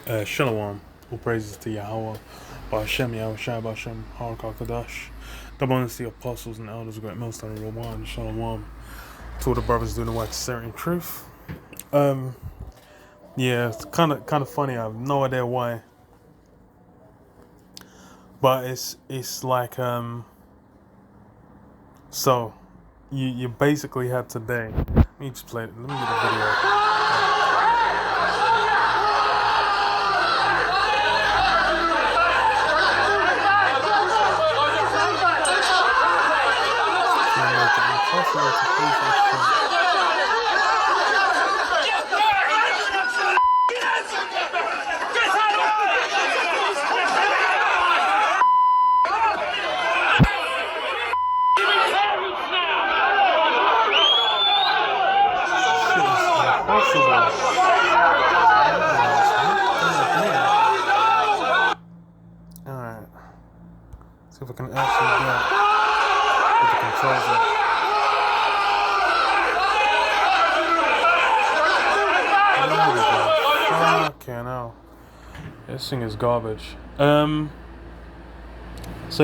Shalom, all praises to Yahweh, Ba'Shem Yahushua, Ba'Shem Harakakadash. Double honors to the apostles and elders, great millstone, Roman, Shalom, to all the brothers doing the work of sincerity and truth. Yeah, it's kind of funny. I have no idea why, but it's like So you basically had today. Let me just play it. Let me get the video. Impossible to please this shit. Alright. See if I can actually get the controls up. Okay, now this thing is garbage. So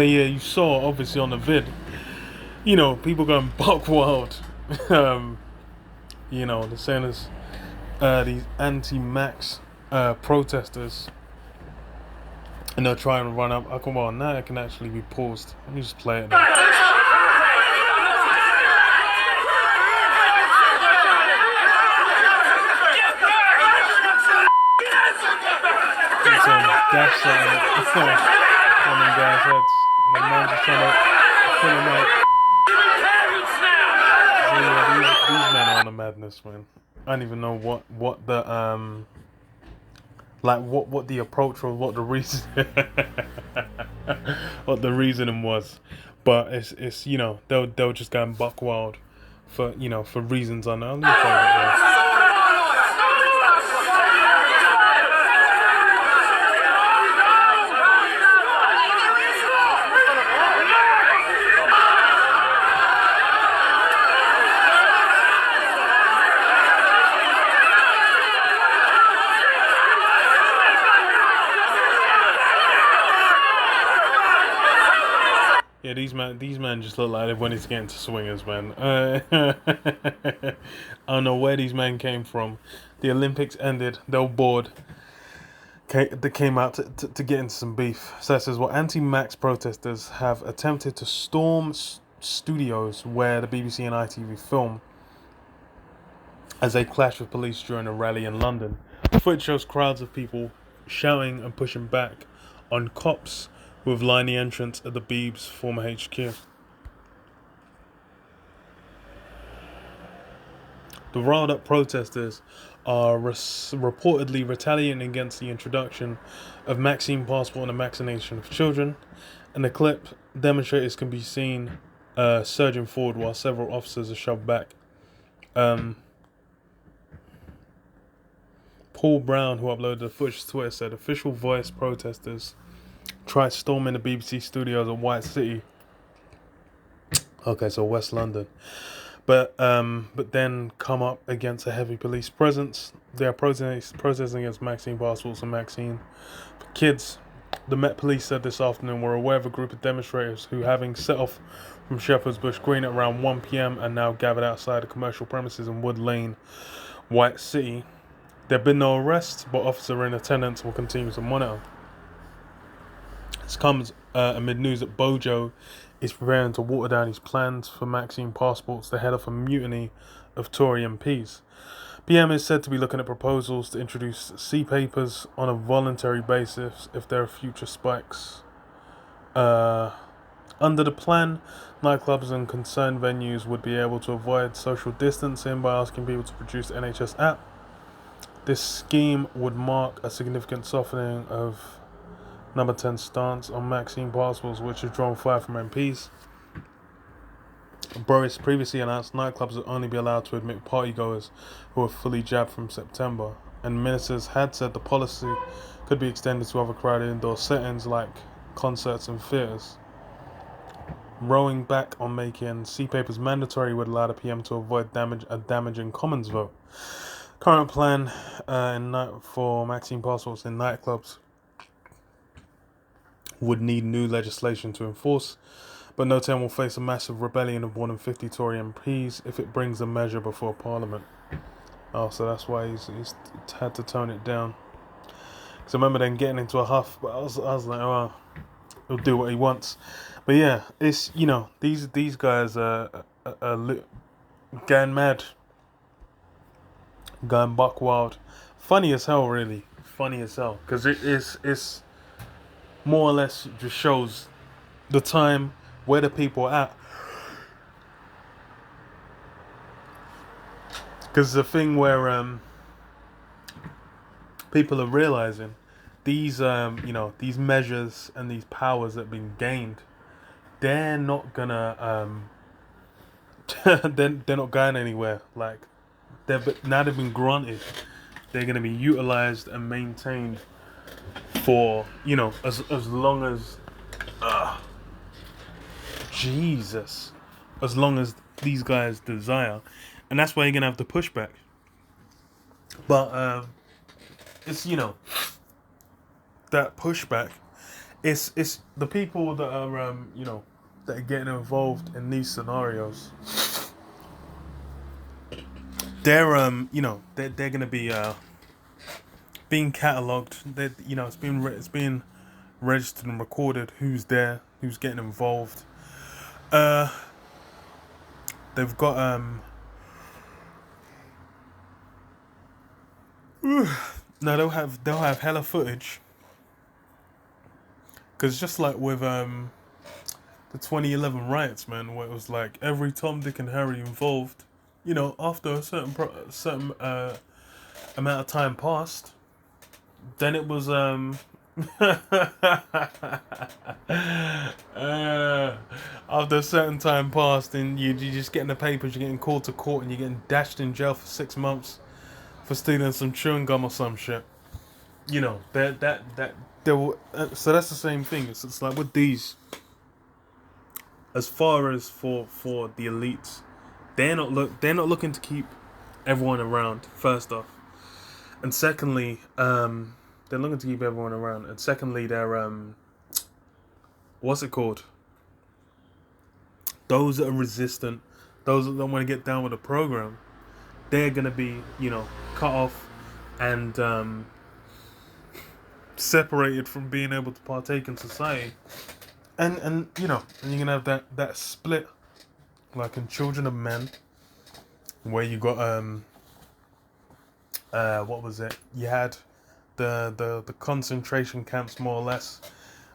yeah, you saw obviously on the vid, people going buck wild. The saying is these anti-max protesters, and they'll try and run up. Come on, now it can actually be paused. Let me just play it now. Dash on them guys' heads, and the man's just trying to pull them out. So yeah, these men are on a madness, man. I don't even know what the what the approach was, what the reason what the reasoning was, but it's they'll just go and buck wild for reasons unknown. Yeah, these men just look like they wanted to get into swingers, man. I don't know where these men came from. The Olympics ended, they were bored. They came out to get into some beef. So it says, anti-Max protesters have attempted to storm studios where the BBC and ITV film as they clashed with police during a rally in London. Footage shows crowds of people shouting and pushing back on cops who have lined the entrance at the Beeb's former HQ. The riled up protesters are reportedly retaliating against the introduction of vaccine passport and the vaccination of children. In the clip, demonstrators can be seen surging forward while several officers are shoved back. Paul Brown, who uploaded the footage to Twitter, said official voice protesters tried storming the BBC studios at White City. Okay, so West London. But then come up against a heavy police presence. They are protesting against vaccine passports and vaccine for kids. The Met Police said this afternoon were aware of a group of demonstrators who, having set off from Shepherd's Bush Green at around 1 p.m, are now gathered outside the commercial premises in Wood Lane, White City. There have been no arrests, but officers in attendance will continue to monitor. This comes amid news that Bojo is preparing to water down his plans for vaccine passports to head off a mutiny of Tory MPs. PM is said to be looking at proposals to introduce C-papers on a voluntary basis if there are future spikes. Under the plan, nightclubs and concerned venues would be able to avoid social distancing by asking people to produce the NHS app. This scheme would mark a significant softening of Number 10 stance on vaccine passports, which has drawn fire from MPs. Boris previously announced nightclubs would only be allowed to admit partygoers who were fully jabbed from September, and ministers had said the policy could be extended to other crowded indoor settings like concerts and theatres. Rowing back on making C-papers mandatory would allow the PM to avoid a damaging Commons vote. Current plan for vaccine passports in nightclubs would need new legislation to enforce, but No 10 will face a massive rebellion of more than 50 Tory MPs if it brings the measure before Parliament. Oh, so that's why he's had to tone it down. Because I remember then getting into a huff, but I was like, oh, he'll do what he wants. But yeah, it's, these guys are going mad, going buck wild. Funny as hell, really. Funny as hell. Because it's more or less just shows the time, where the people are at. Because the thing where people are realizing these these measures and these powers that have been gained, they're not gonna they're not going anywhere. Like now they've been granted, they're gonna be utilized and maintained for as long as Jesus, as long as these guys desire, and that's why you're gonna have the pushback. But it's that pushback. It's the people that are that are getting involved in these scenarios. They're they're gonna be being catalogued. That it's being registered and recorded. Who's there? Who's getting involved? They've got no, they'll have hella footage. Because just like with the 2011 riots, man, where it was like every Tom, Dick, and Harry involved, after a certain amount of time passed, then it was after a certain time passed, and you just get in the papers, you're getting called to court, and you're getting dashed in jail for 6 months for stealing some chewing gum or some shit. That there will, so that's the same thing. It's like with these, as far as for the elites, they're not looking to keep everyone around. First off, and secondly, they're looking to keep everyone around, and secondly, they're what's it called? Those that are resistant, those that don't want to get down with the program, they're gonna be cut off and separated from being able to partake in society, and you're gonna have that split, like in Children of Men, where you got what was it? You had the concentration camps, more or less,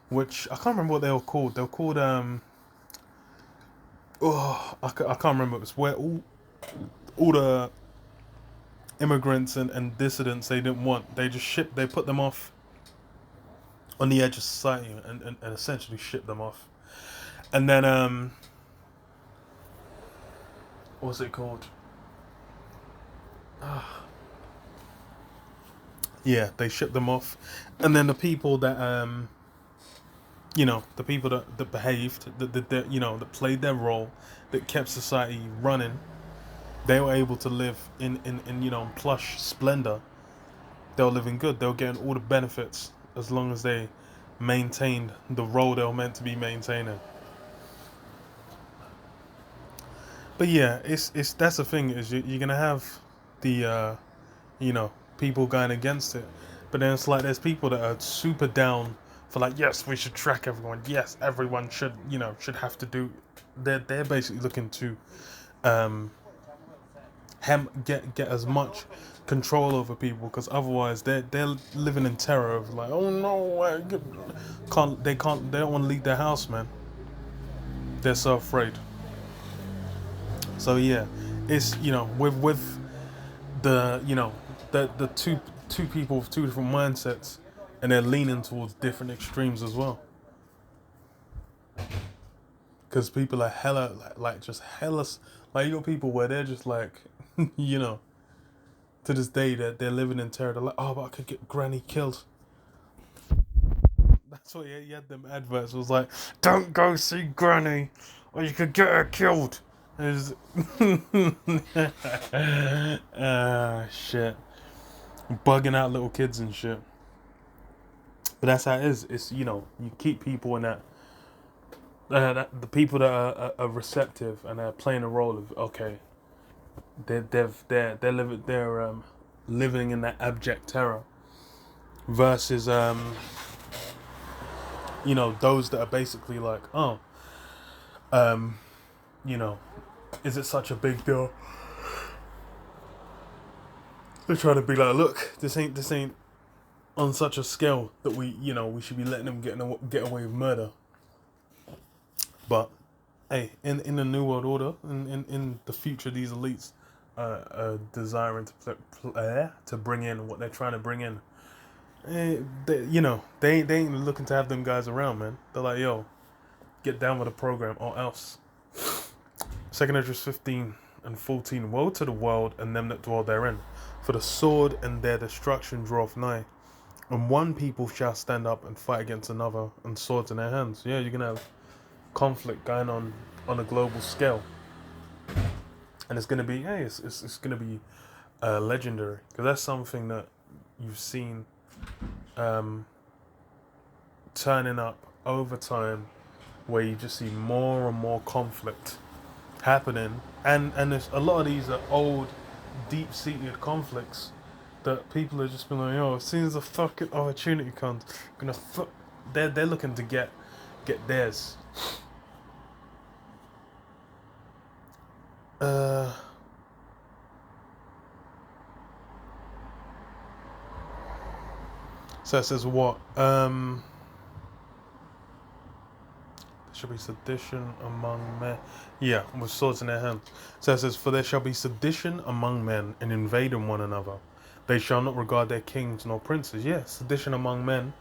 which I can't remember what they were called. They were called I can't remember. It was where all the immigrants and dissidents they didn't want, they put them off on the edge of society and essentially ship them off. And then what's it called? Yeah, they ship them off, and then the people that the people that behaved, that played their role, that kept society running, they were able to live in plush splendor. They were living good. They were getting all the benefits as long as they maintained the role they were meant to be maintaining. But yeah, it's that's the thing, is you're gonna have the people going against it, but then it's like there's people that are super down for, like, yes, we should track everyone. Yes, everyone should have to do. They're basically looking to get as much control over people, because otherwise they're living in terror of, like, oh no, they don't want to leave their house, man. They're so afraid. So yeah, it's with the the two people with two different mindsets, and they're leaning towards different extremes as well. Because people are hella like just hella, like, you got people where they're just like to this day that they're living in terror. They're like, oh, but I could get Granny killed. That's why you had them adverts. It was like, don't go see Granny, or you could get her killed. Shit. bugging out little kids and shit. But that's how it is. It's, you keep people in that the people that are receptive and are playing a role of, okay, they're living in that abject terror, versus those that are basically like, oh, um, you know, is it such a big deal? They're trying to be like, look, this ain't on such a scale that we should be letting them get away with murder. But hey, in the new world order, in the future, these elites are desiring to bring in what they're trying to bring in. They ain't looking to have them guys around, man. They're like, yo, get down with the program or else. 2 Esdras 15 and 14. Woe to the world and them that dwell therein, for the sword and their destruction draweth nigh. And one people shall stand up and fight against another, and swords in their hands. Yeah, you're gonna have conflict going on a global scale, and it's gonna be it's gonna be legendary, because that's something that you've seen turning up over time, where you just see more and more conflict happening, and there's a lot of these are old, deep-seated conflicts that people are just been like, yo, as soon as a fucking opportunity comes, they're looking to get theirs. So it says what? There shall be sedition among men. Yeah, with swords in their hands. So it says, for there shall be sedition among men, and invading one another. They shall not regard their kings nor princes. Yeah, sedition among men,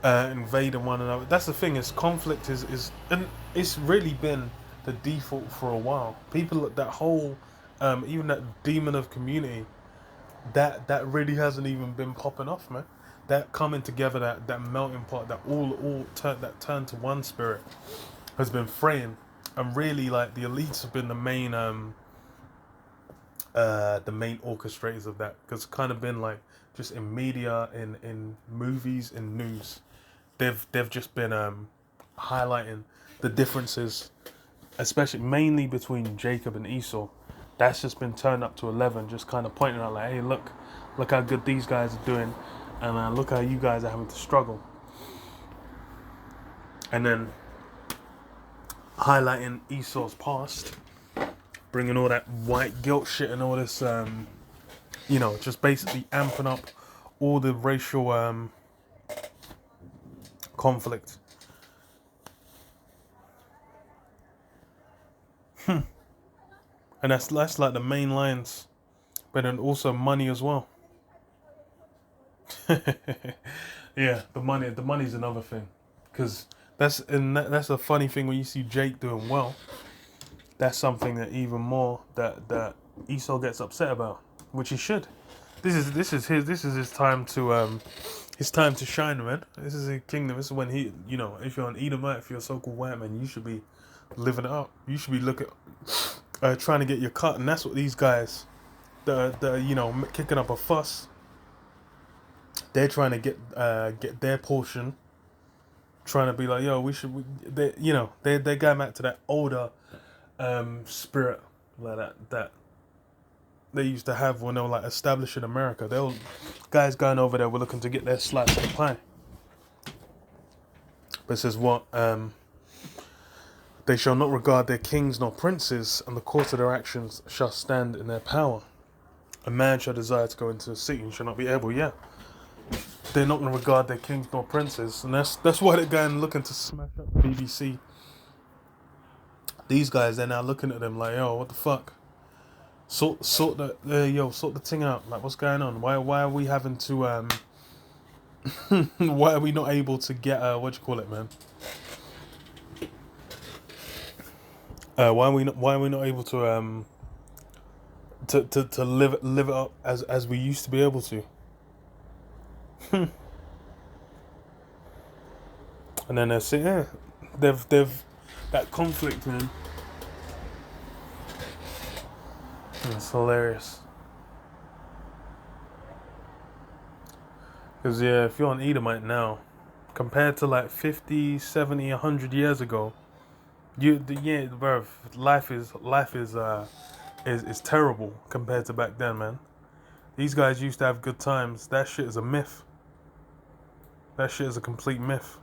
invading one another. That's the thing, is conflict is and it's really been the default for a while. People, that whole, even that demon of community, that really hasn't even been popping off, man. That coming together, that melting pot, that that turn to one spirit, has been fraying, and really, like, the elites have been the main orchestrators of that, because it's kind of been like just in media, in movies, in news, they've just been highlighting the differences, especially mainly between Jacob and Esau. That's just been turned up to 11, just kind of pointing out like, hey, look how good these guys are doing, and look how you guys are having to struggle. And then highlighting Esau's past, bringing all that white guilt shit and all this, just basically amping up all the racial conflict. And that's like the main lines, but then also money as well. Yeah, the money's another thing, because that's a funny thing when you see Jake doing well. That's something that even more that Esau gets upset about, which he should. This is his time to shine, man. This is his kingdom. This is when he, if you're an Edomite, if you're a so-called white man, you should be living it up. You should be trying to get your cut, and that's what these guys, the kicking up a fuss. They're trying to get their portion, trying to be like, yo, they're going back to that older spirit, like that they used to have when they were like establishing America. They were guys going over there were looking to get their slice of the pie. But it says what? They shall not regard their kings nor princes, and the course of their actions shall stand in their power. A man shall desire to go into a city and shall not be able. Yeah, they're not going to regard their kings nor princes, and that's why they're going looking to smash up the BBC. These guys, they're now looking at them like, yo, what the fuck? Sort the thing out. Like, what's going on? Why are we having to why are we not able to get what do you call it, man? Why are we not able to live it up as we used to be able to? And then they've that conflict, man. It's hilarious. Because, yeah, if you're an Edomite now, compared to like 50, 70, 100 years ago, yeah, bro, life is terrible compared to back then, man. These guys used to have good times. That shit is a myth. That shit is a complete myth.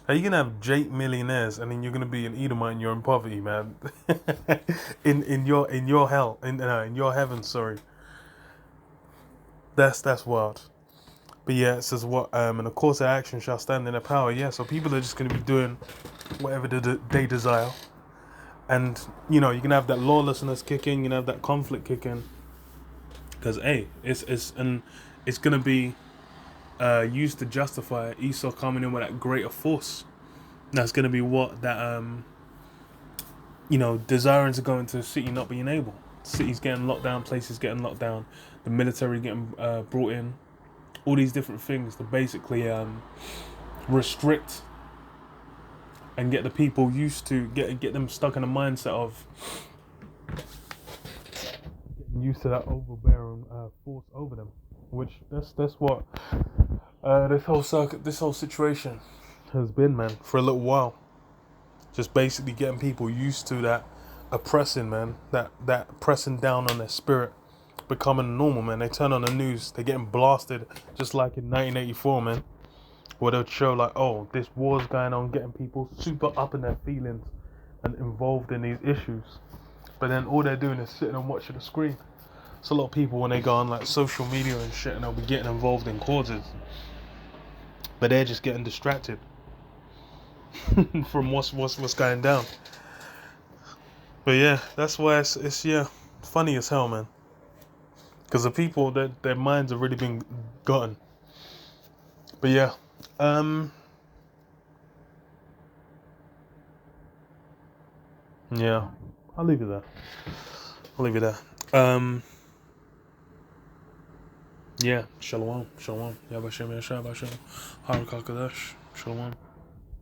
How you gonna have Jake millionaires and then you're gonna be an Edomite and you're in poverty, man? in your hell, in your heaven, sorry. That's wild. But yeah, it says what and of course their action shall stand in their power. Yeah, so people are just gonna be doing whatever they desire, and you can have that lawlessness kick in, you can have that conflict kick in, because hey, it's gonna be used to justify Esau coming in with that greater force. That's gonna be what that desiring to go into the city not being able. Cities getting locked down, places getting locked down, the military getting brought in, all these different things to basically restrict and get the people used to get them stuck in a mindset of getting used to that overbearing force over them. Which that's what this whole situation has been, man, for a little while. Just basically getting people used to that oppressing, man, that pressing down on their spirit, becoming normal, man. They turn on the news, they're getting blasted, just like in 1984, man, where they'll show like, oh, this war's going on, getting people super up in their feelings and involved in these issues. But then all they're doing is sitting and watching the screen. So a lot of people, when they go on like social media and shit, and they'll be getting involved in causes, but they're just getting distracted from what's going down. But yeah, that's why it's funny as hell, man. Because the people that their minds have really been gotten. But yeah, yeah, I'll leave it there. I'll leave it there. Yeah, shalom, shalom. Yabashem Yashab Hashem. Harakakadash. Shalom.